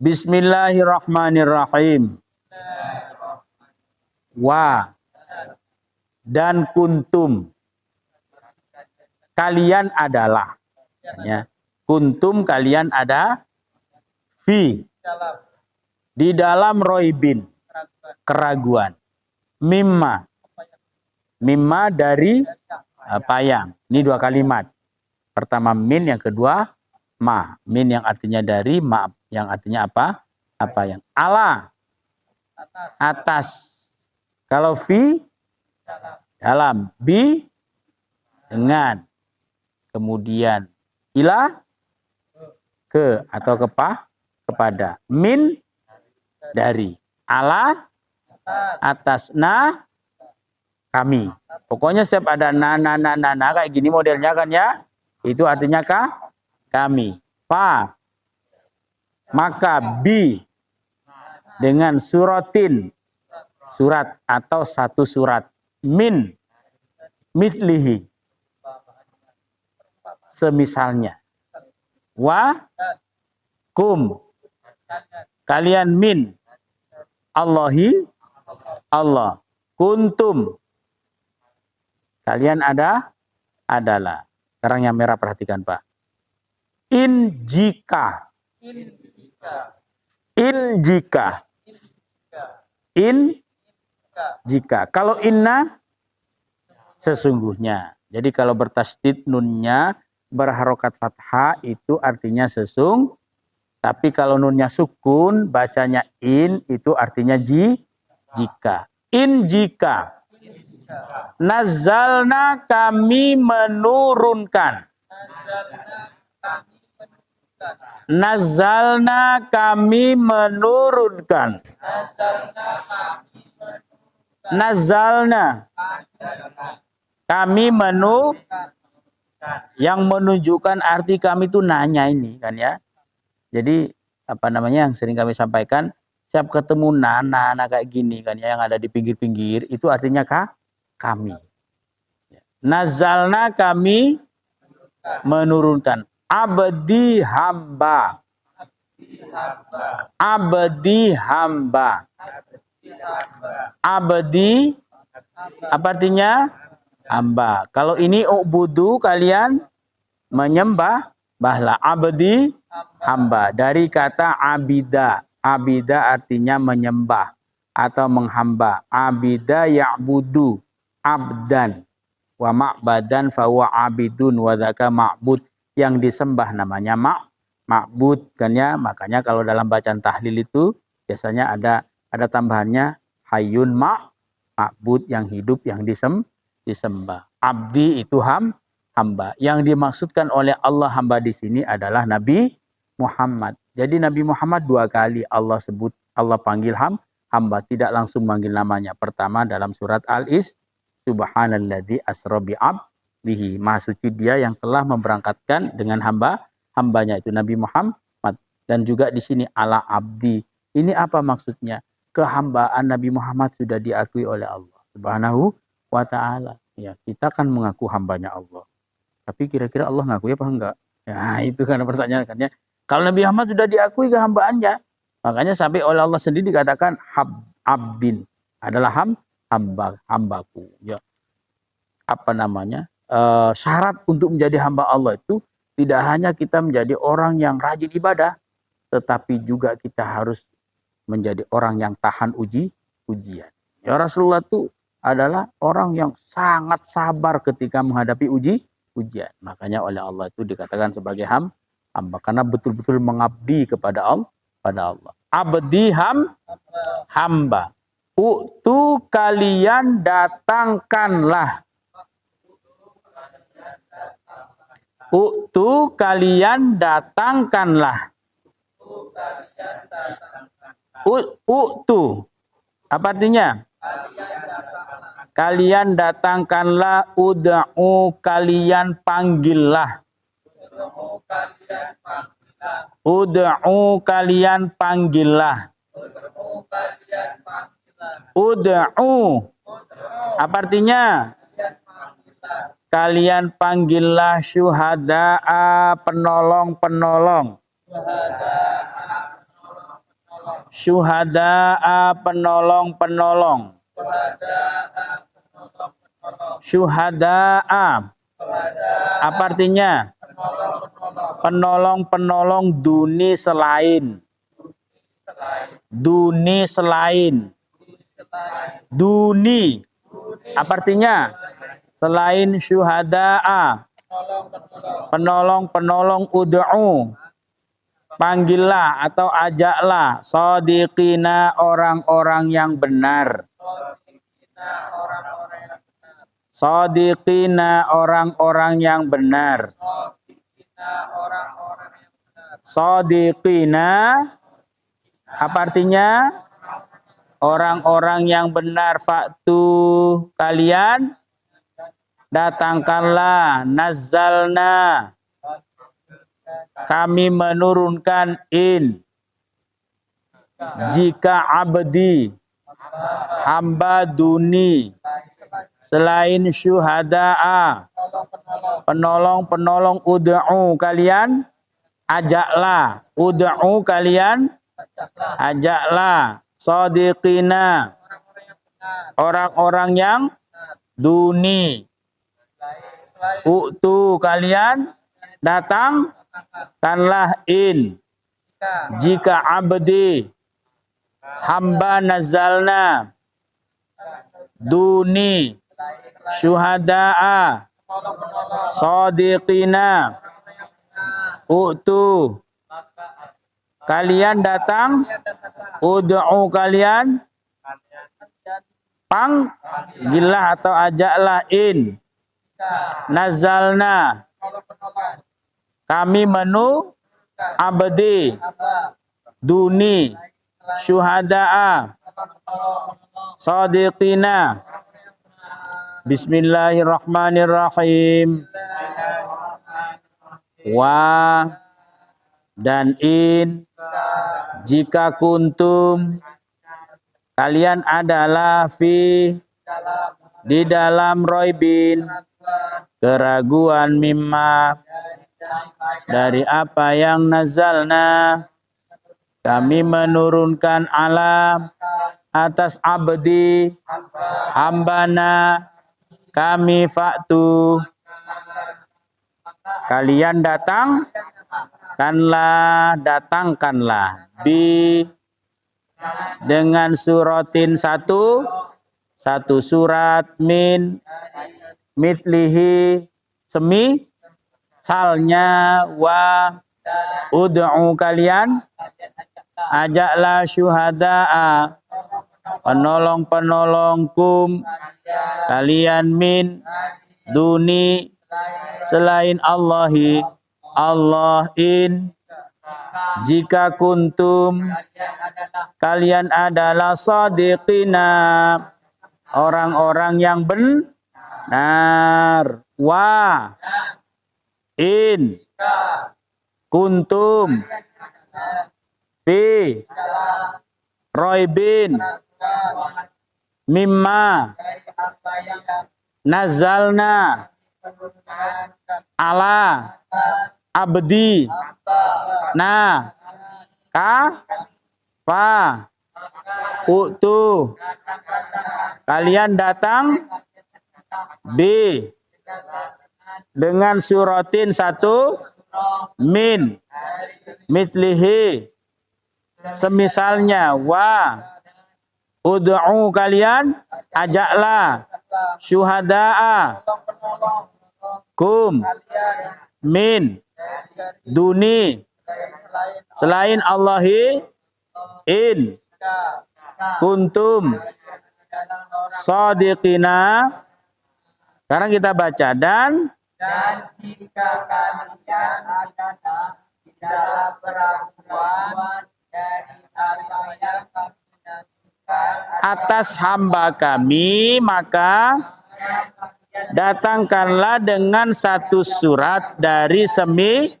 Bismillahirrahmanirrahim. Wa dan kuntum, kalian adalah, ya. Kuntum kalian ada, fi di dalam roibin, keraguan, mimma dari payang. Ini dua kalimat. Pertama min, yang kedua ma. Min yang artinya dari, ma yang artinya apa? Apa yang ala, atas. Kalau fi, dalam. Bi, dengan. Kemudian ila, ke atau kepada. Min, dari. Ala, atas. Na, kami. Pokoknya setiap ada na kayak gini modelnya kan ya. Itu artinya kami. Fa, maka bi, dengan suratin, surat atau satu surat. Min, mithlihi, semisalnya. Wa, kum, kalian min, Allahi, Allah. Kuntum, kalian adalah. Sekarang yang merah perhatikan Pak. In jika. Kalau inna, sesungguhnya. Jadi kalau bertasydid nunnya berharokat fathah itu artinya sesung. Tapi kalau nunnya sukun bacanya in itu artinya jika. In jika. Nazzalna, kami menurunkan. Nazzalna, kami menurunkan. Nazzalna, kami yang menunjukkan arti kami itu nanya ini kan ya. Jadi apa namanya yang sering kami sampaikan, siap ketemu nana kayak gini kan ya, yang ada di pinggir-pinggir itu artinya kami. Nazzalna, kami menurunkan. Abdi hamba. Abdi hamba. Abdi apa artinya? Hamba. Kalau ini ubudu, kalian menyembah. Bahla abdi hamba. Dari kata abida. Abida artinya menyembah atau menghamba. Abida ya'budu abdan. Wa ma'badan fawa abidun wa dzaka ma'bud. Yang disembah namanya ma'bud kan ya. Makanya kalau dalam bacaan tahlil itu biasanya ada tambahannya hayyun ma'bud, yang hidup, yang disembah. Abdi itu hamba. Yang dimaksudkan oleh Allah hamba di sini adalah Nabi Muhammad. Jadi Nabi Muhammad dua kali Allah sebut, Allah panggil hamba, tidak langsung manggil namanya. Pertama dalam surat Al-Is, subhanalladzi asra bi'abdihi, maha suci dia yang telah memberangkatkan dengan hambanya itu Nabi Muhammad. Dan juga di sini ala abdi. Ini apa maksudnya? Kehambaan Nabi Muhammad sudah diakui oleh Allah Subhanahu wa ta'ala. Ya, kita kan mengaku hambanya Allah. Tapi kira-kira Allah ngakui apa enggak? Ya, itu karena pertanyaan kan ya. Kalau Nabi Muhammad sudah diakui kehambaannya, makanya sampai oleh Allah sendiri dikatakan abdin, adalah hambaku. Ya. Apa namanya? Syarat untuk menjadi hamba Allah itu tidak hanya kita menjadi orang yang rajin ibadah, tetapi juga kita harus menjadi orang yang tahan ujian. Ya, Rasulullah itu adalah orang yang sangat sabar ketika menghadapi ujian. Makanya oleh Allah itu dikatakan sebagai hamba, karena betul-betul mengabdi kepada Allah. Abdi hamba. Utu, kalian datangkanlah. Utu, kalian datangkanlah. Utu, apa artinya? Kalian datangkanlah. Ud'u, kalian panggillah. Ud'u, kalian panggillah. Ud'u. Apa artinya? Kalian panggillah syuhada'a, penolong-penolong. Syuhada'a, penolong-penolong. Syuhada'a. Apa artinya? Penolong-penolong duni selain. Duni selain. Duni. Apa artinya? Selain syuhada'a. Penolong-penolong ud'u. Panggillah atau ajaklah shadiqina, orang-orang yang benar. Shadiqina, orang-orang yang benar. Shadiqina, apa artinya? Orang-orang yang benar. Faktu, kalian datangkanlah. Nazzalna, kami menurunkan in. Jika abdi, hamba duni, selain syuhada'a, penolong-penolong ud'u, kalian ajaklah. Ud'u, kalian ajaklah. Shadiqina, orang-orang yang duni. U'tu, kalian datangkanlah in. Jika abdi, hamba nazalna, duni, syuhada'a, shadiqina, u'tu, kalian datang. Ud'u, kalian panggillah atau ajaklah in. Nazalna, kami menu abdi, duni, syuhada'a, shadiqina. Bismillahirrahmanirrahim. Wa dan in, jika kuntum, kalian adalah fi, di dalam roibin, keraguan, mimma, dari apa yang nazalna, kami menurunkan alam atas abdi, hambana, kami. Faktu, kalian datangkanlah bi, dengan suratin satu surat, min, mitlihi, semisalnya, wa, ud'u, kalian ajaklah syuhada'a, penolong-penolongkum, kalian, min, duni, selain Allahi, Allah, in, jika kuntum, kalian adalah shadiqina, orang-orang yang benar. Wa, in, kuntum, fi, roibin, mimma, nazalna, ala, abdi, na, ka, fa, utu, kalian datang, bi, dengan suratin satu, min, mitlihi, semisalnya, wa, ud'u, kalian ajaklah, syuhada'a, kum, min, duni, selain Allahi, in, kuntum, shadiqina. Sekarang kita baca, dan jika kalian adalah di dalam perakuan dari apa yang kami tentukan atas hamba kami, maka datangkanlah dengan satu surat dari semi,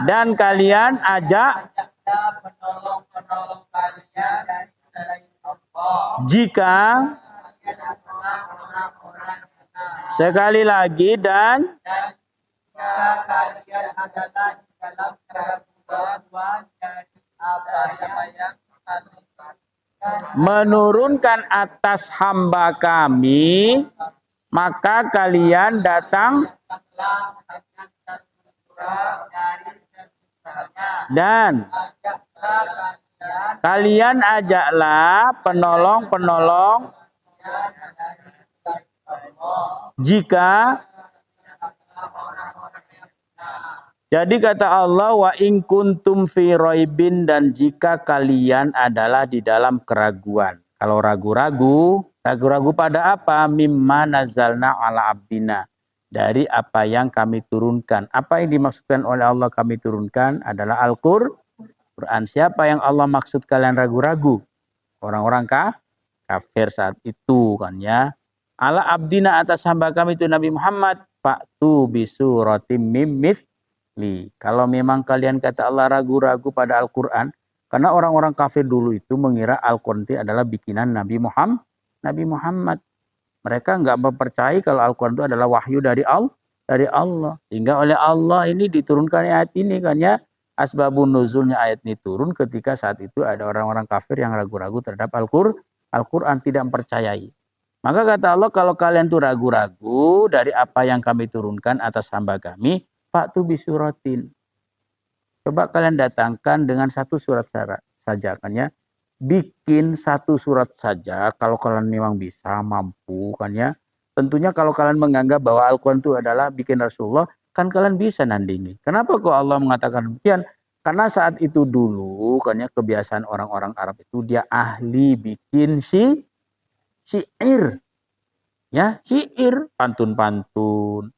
dan kalian ajak penolong-penolong kalian dari selain Allah. Jika sekali lagi dan jika kalian adalah di dalam keraguan dari apa yang menurunkan atas hamba kami, maka kalian datang dan kalian ajaklah penolong-penolong jika jadi kata Allah wa in kuntum fi raibin, dan jika kalian adalah di dalam keraguan. Kalau ragu-ragu pada apa? Mimma nazalna ala abdina, dari apa yang kami turunkan. Apa yang dimaksudkan oleh Allah kami turunkan adalah Al-Quran. Siapa yang Allah maksud kalian ragu-ragu? Orang-orang kafir saat itu kan ya. Ala abdina, atas hamba kami itu Nabi Muhammad. Fa'tu bisuratim mimith. Kalau memang kalian kata Allah ragu-ragu pada Al-Quran, karena orang-orang kafir dulu itu mengira Al-Quran itu adalah bikinan Nabi Muhammad. Mereka nggak mempercayai kalau Al-Quran itu adalah wahyu dari Allah. Sehingga oleh Allah ini diturunkan ayat ini kan ya. Asbabun nuzulnya ayat ini turun ketika saat itu ada orang-orang kafir yang ragu-ragu terhadap Al-Quran, tidak mempercayai. Maka kata Allah, kalau kalian tuh ragu-ragu dari apa yang kami turunkan atas hamba kami, Fa'tu bisuratin. Coba kalian datangkan dengan satu surat saja kan ya. Bikin satu surat saja kalau kalian memang bisa, mampu kan ya. Tentunya kalau kalian menganggap bahwa Al-Quran itu adalah bikin Rasulullah, kan kalian bisa nandingi. Kenapa kok Allah mengatakan demikian? Karena saat itu dulu kan ya, kebiasaan orang-orang Arab itu dia ahli bikin syair. Ya, syair, pantun-pantun.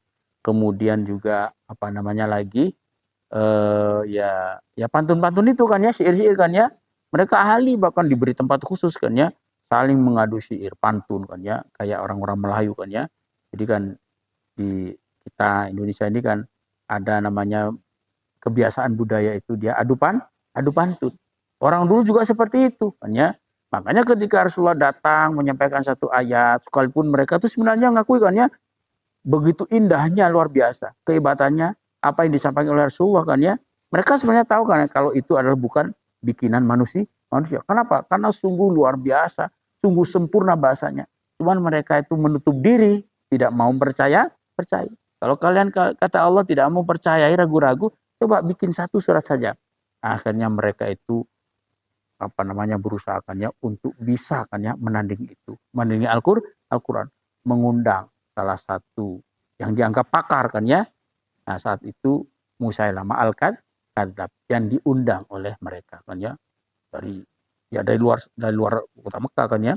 Kemudian juga apa namanya lagi ya pantun-pantun itu kan ya, syair-syair kan ya. Mereka ahli, bahkan diberi tempat khusus kan ya, saling mengadu syair pantun kan ya, kayak orang-orang Melayu kan ya. Jadi kan di kita Indonesia ini kan ada namanya kebiasaan budaya itu dia adu pantun. Orang dulu juga seperti itu kan ya. Makanya ketika Rasulullah datang menyampaikan satu ayat, sekalipun mereka tuh sebenarnya ngakui kan ya, begitu indahnya, luar biasa kehebatannya apa yang disampaikan oleh Rasulullah kan ya. Mereka sebenarnya tahu kan ya, kalau itu adalah bukan bikinan manusia. Kenapa? Karena sungguh luar biasa, sungguh sempurna bahasanya. Cuman mereka itu menutup diri, tidak mau percaya. Kalau kalian kata Allah tidak mau percayai, ragu-ragu, coba bikin satu surat saja. Akhirnya mereka itu berusaha kan ya untuk bisa kan ya menandingi Al-Quran, mengundang salah satu yang dianggap pakar kan ya. Nah saat itu Musailamah Al-Kadzdzab yang diundang oleh mereka kan ya, dari luar kota Mekah kan ya,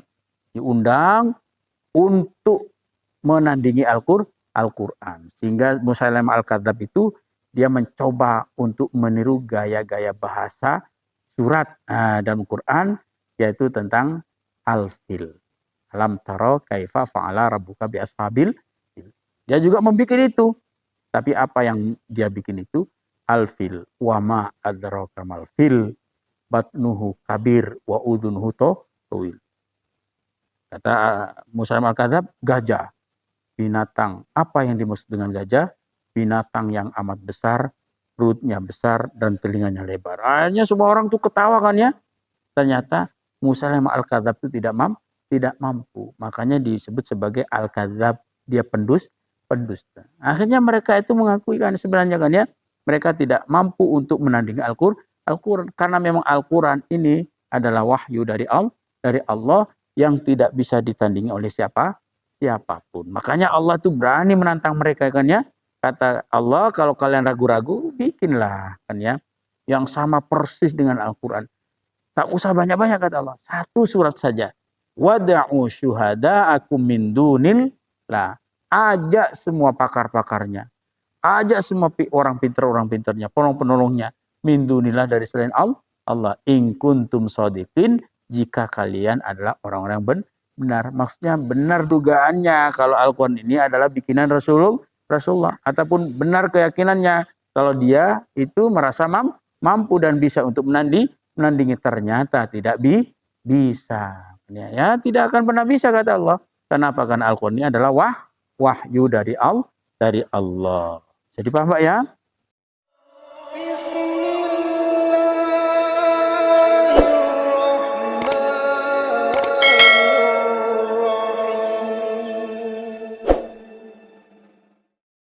diundang untuk menandingi Al-Quran. Sehingga Musailamah Al-Kadzdzab itu dia mencoba untuk meniru gaya-gaya bahasa surat dalam Quran, yaitu tentang al-fil. Alam taro kaifa fa'ala rabbuka bi ashabil fil. Dia juga membuat itu. Tapi apa yang dia bikin itu? Al-fil wa ma adraka mal fil batnuhu kabir wa udhunuhu tawil. Kata Musailamah Al-Kadzdzab, gajah, binatang. Apa yang dimaksud dengan gajah? Binatang yang amat besar, perutnya besar dan telinganya lebar. Akhirnya semua orang tuh ketawa kan ya. Ternyata Musailamah Al-Kadzdzab itu tidak mampu. Makanya disebut sebagai Al-Kadzdzab, dia pendusta. Akhirnya mereka itu mengakui kan sebenarnya kan ya, mereka tidak mampu untuk menandingi Al-Quran. Karena memang Al-Quran ini adalah wahyu dari Allah yang tidak bisa ditandingi oleh siapapun. Makanya Allah tuh berani menantang mereka kan ya. Kata Allah, kalau kalian ragu-ragu, bikinlah kan ya, yang sama persis dengan Al-Quran. Tak usah banyak-banyak kata Allah, satu surat saja. Wada'u syuhada'akum min dunillah. Ajak semua pakar-pakarnya, ajak semua orang pintar-pintarnya, penolong-penolongnya, min dunillah, dari selain Allah. In kuntum shodiqin, jika kalian adalah orang-orang benar. Maksudnya benar dugaannya kalau Al-Quran ini adalah bikinan Rasulullah, ataupun benar keyakinannya kalau dia itu merasa mampu dan bisa untuk menandingi, ternyata tidak bisa Ya, tidak akan pernah bisa kata Allah. Kenapa? Karena Al-Quran ini adalah wahyu dari Allah. Jadi paham Pak ya?